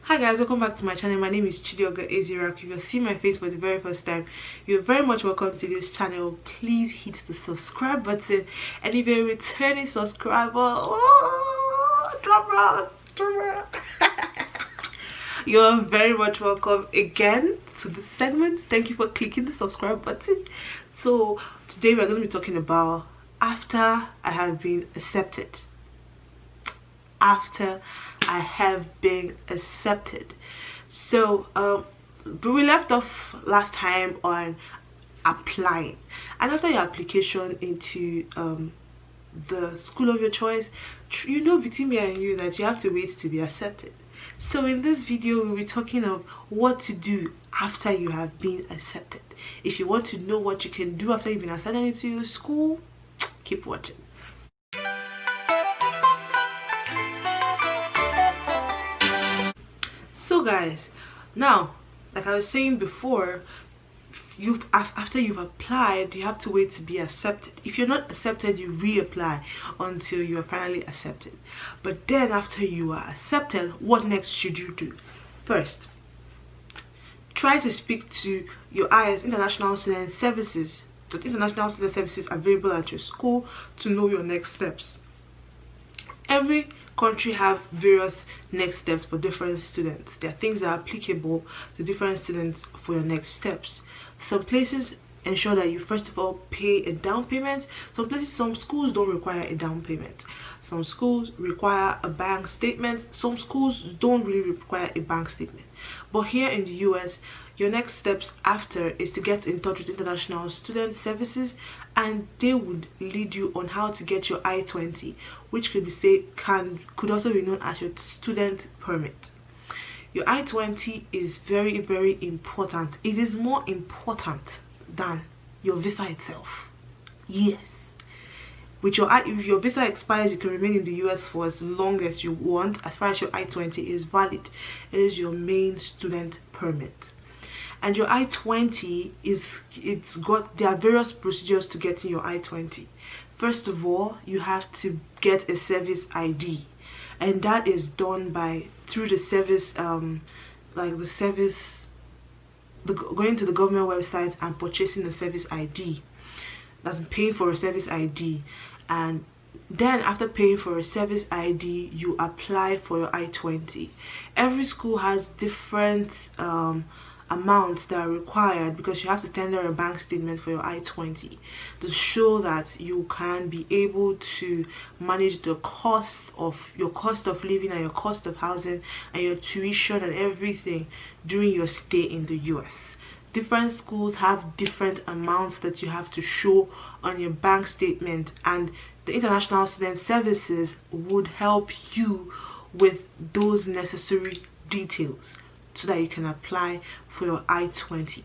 Hi guys, welcome back to my channel. My name is Chidioga Ezira. If you're seeing my face for the very first time, you're very much welcome to this channel. Please hit the subscribe button, and if you're a returning subscriber, drum roll. You're very much welcome again to this segment. Thank you for clicking the subscribe button. So today we're going to be talking about after I have been accepted. After I have been accepted. So but we left off last time on applying, and after your application into the school of your choice, you know, between me and you, that you have to wait to be accepted. So in this video we'll be talking of what to do after you have been accepted. If you want to know what you can do after you've been accepted into your school, keep watching. So guys, now like I was saying before, after you've applied, you have to wait to be accepted. If you're not accepted, you reapply until you are finally accepted. But then after you are accepted, what next should you do? First, try to speak to your IS, International Student Services, the International Student Services available at your school, to know your next steps. Every country have various next steps for different students. There are things that are applicable to different students for your next steps. Some places ensure that you first of all pay a down payment. Some schools don't require a down payment. Some schools require a bank statement. Some schools don't really require a bank statement. But here in the US, your next steps after is to get in touch with International Student Services, and they would lead you on how to get your I-20, which could also be known as your student permit. Your I-20 is very, very important. It is more important than your visa itself. Yes. If your visa expires, you can remain in the US for as long as you want. As far as your I-20 is valid, it is your main student permit. And your I-20 there are various procedures to getting your I-20. First of all, you have to get a service ID, and that is done through the service, going to the government website and purchasing a service ID. That's paying for a service ID, and then after paying for a service ID, you apply for your I-20. Every school has different amounts that are required, because you have to tender a bank statement for your I-20 to show that you can be able to manage the cost of living and your cost of housing and your tuition and everything during your stay in the US. Different schools have different amounts that you have to show on your bank statement, and the International Student Services would help you with those necessary details so that you can apply for your I-20.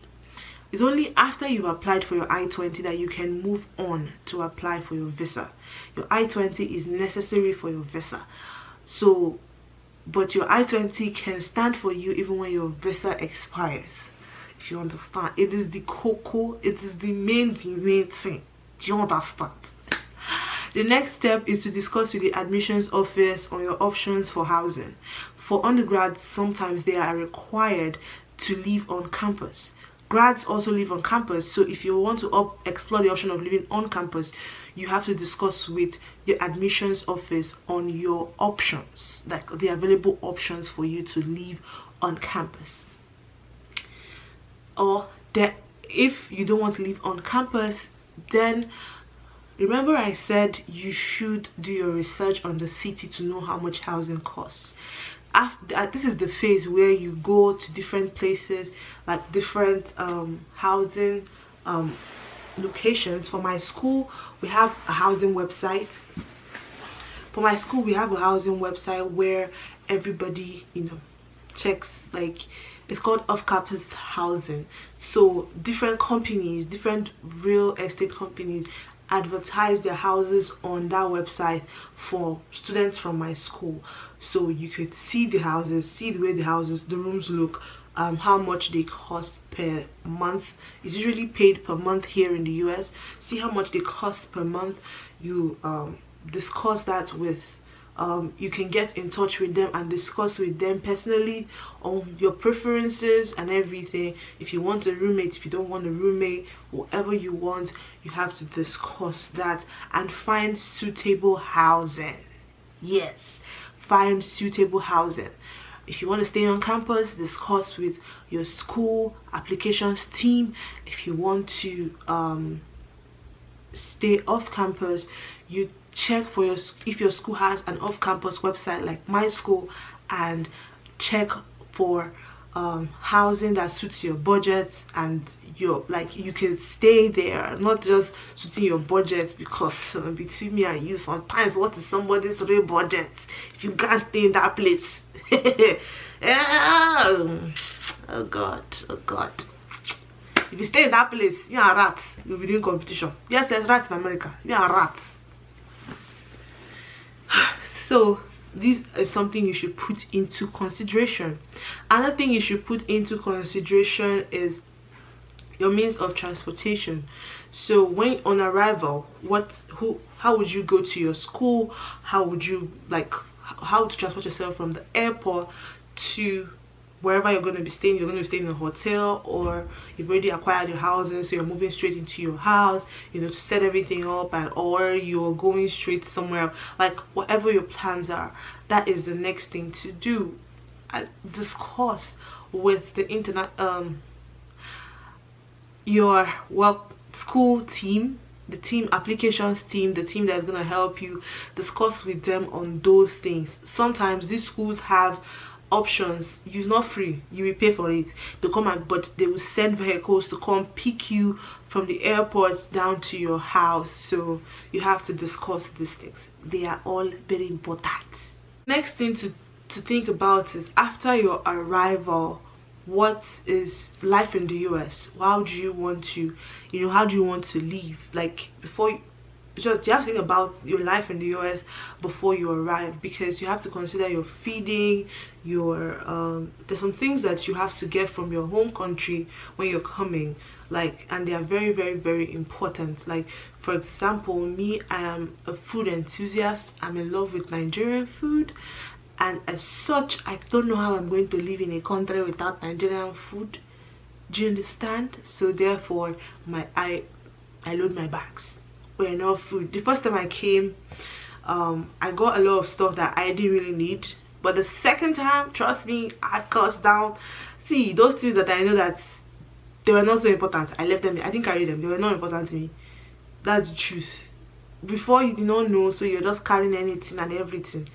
It's only after you've applied for your I-20 that you can move on to apply for your visa. Your I-20 is necessary for your visa. But your I-20 can stand for you even when your visa expires. If you understand, it is the cocoa, it is the main thing. Do you understand? The next step is to discuss with the admissions office on your options for housing. For undergrads, sometimes they are required to live on campus. Grads also live on campus, so if you want to explore the option of living on campus, you have to discuss with the admissions office on your options, like the available options for you to live on campus. Or that if you don't want to live on campus, then remember I said you should do your research on the city to know how much housing costs. This is the phase where you go to different places, like different housing locations. For my school, we have a housing website. Where everybody, checks, like, it's called off-campus housing. So different companies, different real estate companies advertise their houses on that website for students from my school, so you could see the houses, see the way the rooms look, how much they cost per month. It's usually paid per month here in the US. See how much they cost per month. You discuss that with you can get in touch with them and discuss with them personally on your preferences and everything. If you want a roommate, if you don't want a roommate, whatever you want, you have to discuss that and find suitable housing. Yes, find suitable housing. If you want to stay on campus, discuss with your school applications team. If you want to stay off campus, you check for if your school has an off-campus website like my school, and check for housing that suits your budget, and you can stay there, not just suiting your budget, because between me and you, sometimes what is somebody's real budget if you can't stay in that place? Oh god, oh god. If you stay in that place, you are a rat. You'll be doing competition. Yes, there's rats in America. You are a rat. So this is something you should put into consideration. Another thing you should put into consideration is your means of transportation. So when on arrival, how would you go to your school? How would you how to transport yourself from the airport to wherever you're going to be staying? You're going to be staying in a hotel, or you've already acquired your housing, so you're moving straight into your house, to set everything up, or you're going straight somewhere. Like whatever your plans are, that is the next thing to do. Discuss with the internet your school team, the team applications team, the team that's going to help you. Discuss with them on those things. Sometimes these schools have options. It's not free, you will pay for it to come but they will send vehicles to come pick you from the airport down to your house. So you have to discuss these things. They are all very important. Next thing to think about is, after your arrival, what is life in the US? How do you want to live? Like before you have to think about your life in the US before you arrive, because you have to consider your feeding, there's some things that you have to get from your home country when you're coming, and they are very, very, very important. Like for example, me, I am a food enthusiast. I'm in love with Nigerian food, and as such, I don't know how I'm going to live in a country without Nigerian food. Do you understand? So therefore, I load my bags with enough food. The first time I came, I got a lot of stuff that I didn't really need, but the second time, trust me, I cut down. See, those things that I know that they were not so important, I left them. I didn't carry them. They were not important to me. That's the truth. Before, you did not know, so you're just carrying anything and everything.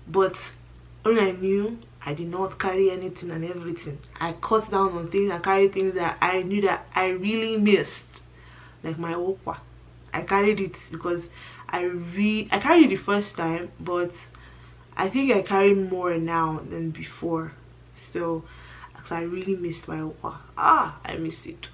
But when I knew, I did not carry anything and everything. I cut down on things and carried things that I knew that I really missed, like my okwa. I carried it because I carried it the first time, but I think I carry more now than before. So I really missed my okwa. I miss it.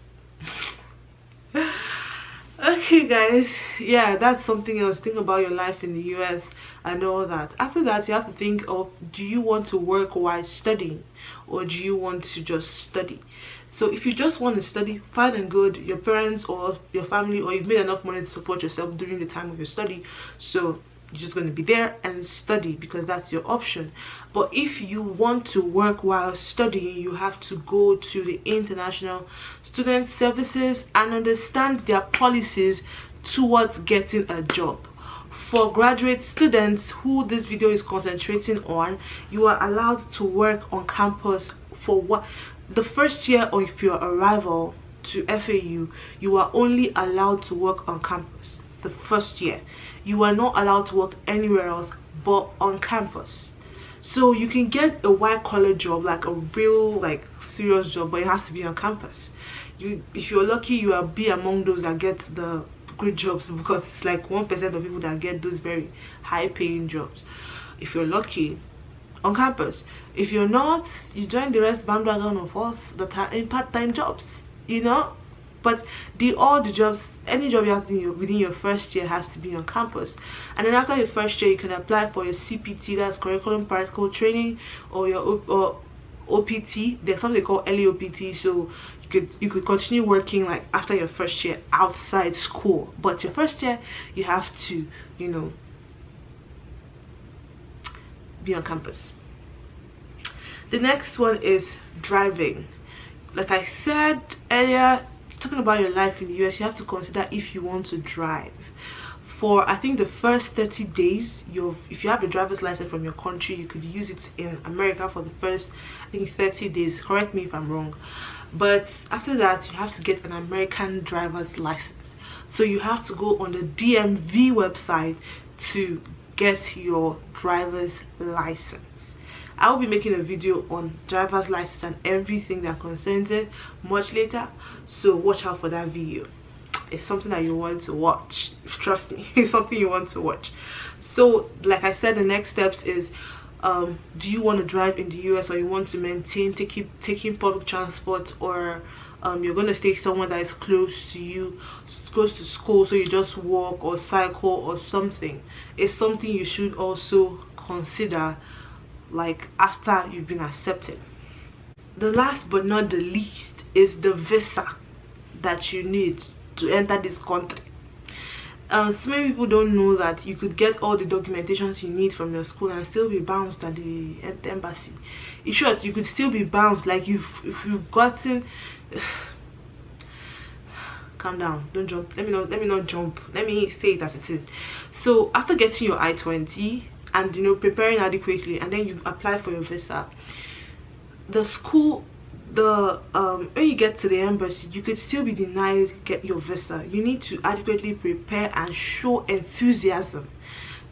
Okay guys, yeah, that's something else. Think about your life in the US and all that. After that, you have to think of, do you want to work while studying, or do you want to just study? So if you just want to study, fine and good. Your parents or your family, or you've made enough money to support yourself during the time of your study, so you're just going to be there and study because that's your option. But if you want to work while studying, you have to go to the International Student Services and understand their policies towards getting a job. For graduate students who this video is concentrating on, you are allowed to work on campus for the first year of your arrival to FAU. You are only allowed to work on campus the first year. You are not allowed to work anywhere else but on campus. So you can get a white collar job, like a real serious job, but it has to be on campus. If you're lucky, you will be among those that get the great jobs, because it's like 1% of people that get those very high paying jobs. If you're lucky, on campus. If you're not, you join the rest bandwagon of us that are in part-time jobs, but all the jobs, any job you have to do within your first year has to be on campus. And then after your first year, you can apply for your CPT, that's curriculum practical training, or your OPT. There's something called LEOPT. So you could continue working after your first year outside school, but your first year you have to be on campus. The next one is driving. Like I said earlier, talking about your life in the US, you have to consider if you want to drive. For I think the first 30 days, if you have a driver's license from your country, you could use it in America for the first, I think, 30 days. Correct me if I'm wrong. But after that, you have to get an American driver's license. So you have to go on the DMV website to get your driver's license. I will be making a video on driver's license and everything that concerns it much later, so watch out for that video. It's something that you want to watch. Trust me, it's something you want to watch. So like I said, the next steps is do you want to drive in the US, or you want to maintain taking public transport, or you're going to stay somewhere that is close to you, close to school, so you just walk or cycle or something. It's something you should also consider, like after you've been accepted. The last but not the least is the visa that you need to enter this country. So many people don't know that you could get all the documentations you need from your school and still be bounced at the embassy. In short, you could still be bounced. Like if you've gotten calm down, don't jump. Let me not jump. Let me say it as it is. So after getting your I-20 and, you know, preparing adequately, and then you apply for your visa, the school, when you get to the embassy, you could still be denied get your visa. You need to adequately prepare and show enthusiasm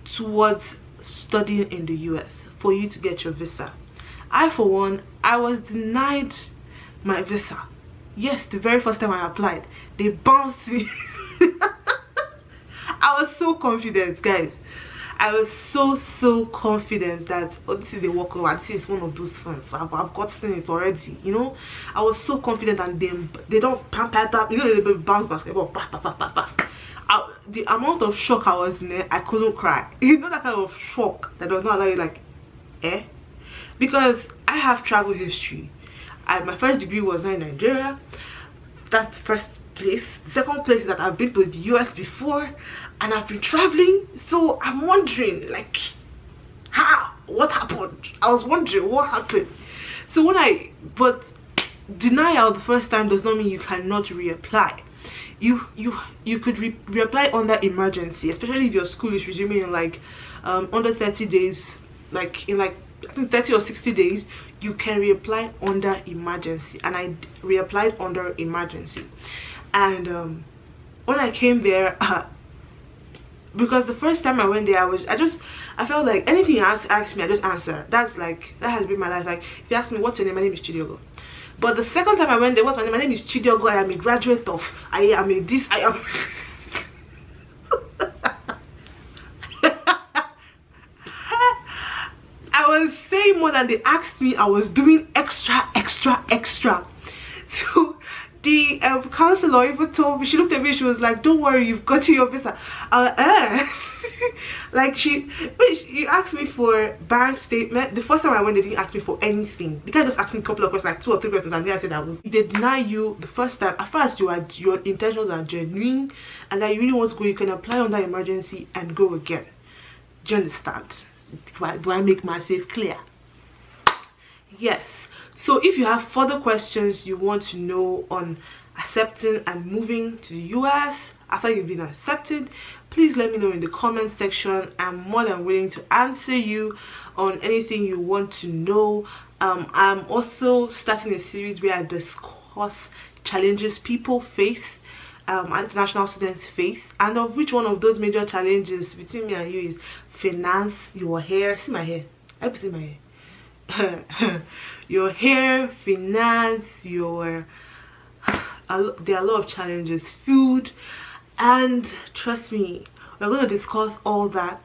towards studying in the US for you to get your visa. I, for one, I was denied my visa. Yes, the very first time I applied, they bounced me. I was so confident, guys. I was so confident that, oh, this is a walkover, this is one of those things, I've gotten it already, you know. I was so confident, and they don't you know, they bounce basketball. The amount of shock I was in there, I couldn't cry. You know, that kind of shock that does not allow you, like, because I have travel history. My first degree was not in Nigeria. That's the first place. The second place is that I've been to the US before, and I've been traveling. So I'm wondering, like, what happened? I was wondering what happened. So but denial the first time does not mean you cannot reapply. You could reapply under emergency, especially if your school is resuming in like under 30 days, like in like I think 30 or 60 days, you can reapply under emergency. And I reapplied under emergency. And when I came there, because the first time I went there, I felt like anything you ask me, I just answer. That has been my life. Like, if you ask me what's your name, my name is Chidiogo. But the second time I went there, what's my name? My name is Chidiogo. I am a graduate of, I am I was saying more than they asked me. I was doing extra. So the counselor even told me, she looked at me, she was like, don't worry, you've got your visa. Like she asked me for bank statement. The first time I went, they didn't ask me for anything. The guy just asked me a couple of questions, like 2 or 3 questions, and then I said if they deny you the first time, at first your intentions are genuine and that you really want to go, you can apply under emergency and go again. Do you understand? Do I make myself clear? Yes. So if you have further questions you want to know on accepting and moving to the US after you've been accepted, please let me know in the comment section. I'm more than willing to answer you on anything you want to know. I'm also starting a series where I discuss challenges people face, international students face, and of which one of those major challenges between me and you is finance, your hair. See my hair? I hope you see my hair. Your hair, finance, there are a lot of challenges, food, and trust me, we're going to discuss all that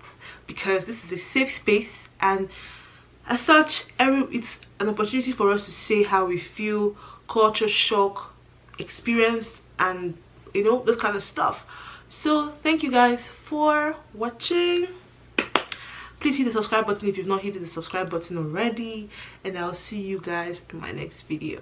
because this is a safe space, and as such, it's an opportunity for us to say how we feel, culture shock, experience, and you know, this kind of stuff. So thank you guys for watching. Please hit the subscribe button if you've not hit the subscribe button already, and I'll see you guys in my next video.